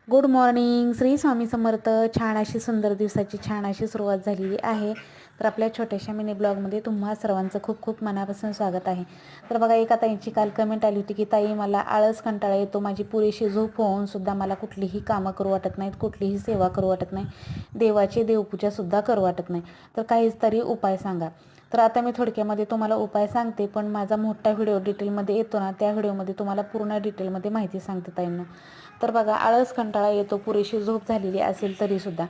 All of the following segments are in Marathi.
Good morning. श्री स्वामी समर्थ. छान अशी सुंदर दिवसाची छान अशी सुरुवात झालेली आहे. तर आपल्या छोट्याशा मिनी ब्लॉगमध्ये तुम्हा सर्वांचं खूप खूप मनापासून स्वागत आहे. तर बघा, एका ताईंची काल कमेंट आली होती की ताई, मला आळस कंटाळा येतो, माझी पुरेशी झोप होऊन सुद्धा मला कुठलीही कामं करू वाटत नाहीत, कुठलीही सेवा करू वाटत नाही, देवाची देवपूजासुद्धा करू वाटत नाही, तर काहीच तरी उपाय सांगा. तर आता मी थोडक्यामध्ये तुम्हाला उपाय सांगते, पण माझा मोठा व्हिडिओ डिटेलमध्ये येतो ना, त्या व्हिडिओमध्ये तुम्हाला पूर्ण डिटेलमध्ये माहिती सांगते ताईंनो. तर बघा, आळस कंटाळा येतो, पुरेशी झोप झालेली असेल तरीसुद्धा.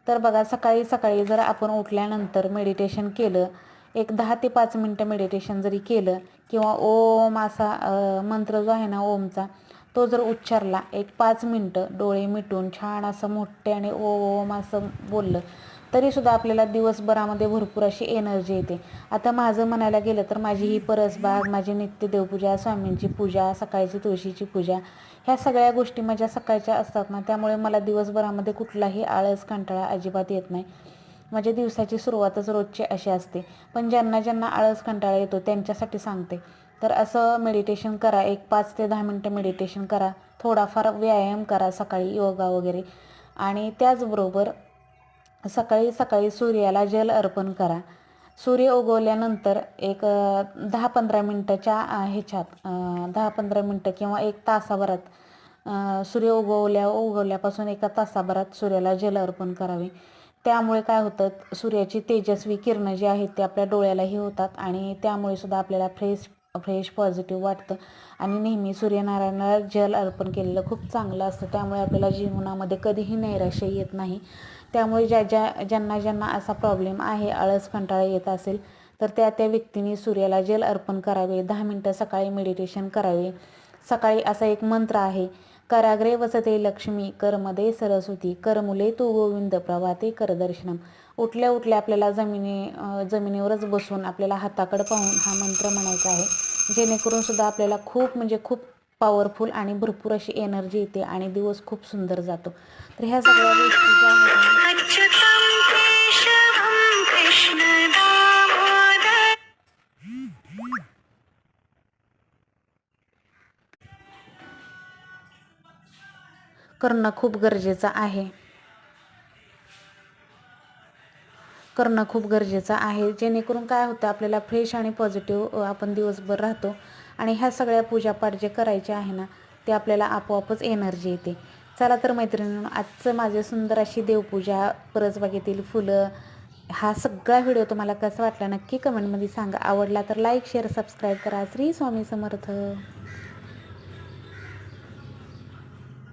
तर बघा, सकाळी सकाळी जर आपण उठल्यानंतर मेडिटेशन केलं, एक 10 ते 5 मिनटं मेडिटेशन जरी केलं, किंवा ओम असा मंत्र जो आहे ना ओमचा, तो जर उच्चारला, एक 5 मिनटं डोळे मिटून छान असं मोठ्याने ओम असं बोललं, तरीसुद्धा आपल्याला दिवसभरामध्ये भरपूर अशी एनर्जी येते. आता माझं म्हणायला गेलं तर माझी ही परसबाग, माझी नित्य देवपूजा, स्वामींची पूजा, सकाळची तुळशीची पूजा, ह्या सगळ्या गोष्टी माझ्या सकाळच्या असतात ना, त्यामुळे मला दिवसभरामध्ये कुठलाही आळस कंटाळा अजिबात येत नाही. माझ्या दिवसाची सुरुवातच रोजची अशी असते. पण ज्यांना ज्यांना आळस कंटाळा येतो त्यांच्यासाठी सांगते, तर असं मेडिटेशन करा, एक 5 ते 10 मिनटं मेडिटेशन करा, थोडाफार व्यायाम करा सकाळी, योगा वगैरे. आणि त्याचबरोबर सकाळी सकाळी सूर्याला जल अर्पण करा. सूर्य उगवल्यानंतर एक 10-15 मिनटाच्या ह्याच्यात 10-15 मिनटं किंवा एक तासाभरात, सूर्य उगवल्यापासून एका तासाभरात सूर्याला जल अर्पण करावे. त्यामुळे काय होतं, सूर्याची तेजस्वी किरणं जी आहेत ते आपल्या डोळ्यालाही होतात, आणि त्यामुळे सुद्धा आपल्याला फ्रेश पॉझिटिव्ह वाटतं. आणि नेहमी सूर्यनारायणाला जल अर्पण केलेलं खूप चांगलं असतं, त्यामुळे आपल्याला जीवनामध्ये कधीही नैराश्य येत नाही. त्यामुळे ज्यांना ज्यांना असा प्रॉब्लेम आहे, आळस कंटाळा येत असेल, तर त्या व्यक्तींनी सूर्याला जल अर्पण करावे, 10 मिनटं सकाळी मेडिटेशन करावे. सकाळी असा एक मंत्र आहे, कराग्रे वसते लक्ष्मी, करमध्ये सरस्वती, करमुले तू गोविंद, प्रभाते करदर्शनम. उठल्या उठल्या आपल्याला जमिनीवरच बसून आपल्याला हाताकडे पाहून हा मंत्र म्हणायचा आहे, जेणेकरून सुद्धा आपल्याला खूप म्हणजे खूप पॉवरफुल आणि भरपूर अशी एनर्जी येते आणि दिवस खूप सुंदर जातो. तर ह्या सगळ्या गोष्टी ज्या आहेत करणं खूप गरजेचं आहे, जेणेकरून काय होतं, आपल्याला फ्रेश आणि पॉझिटिव्ह आपण दिवसभर राहतो. आणि ह्या सगळ्या पूजापाठ जे करायचे आहे ना, ते आपल्याला आपोआपच एनर्जी येते. चला तर मैत्रिणींनो, आजचं माझे सुंदर अशी देवपूजा, परसबागेतील फुलं, हा सगळा व्हिडिओ तुम्हाला कसा वाटला नक्की कमेंटमध्ये सांगा. आवडला तर लाईक, शेअर, सबस्क्राईब करा. श्री स्वामी समर्थ.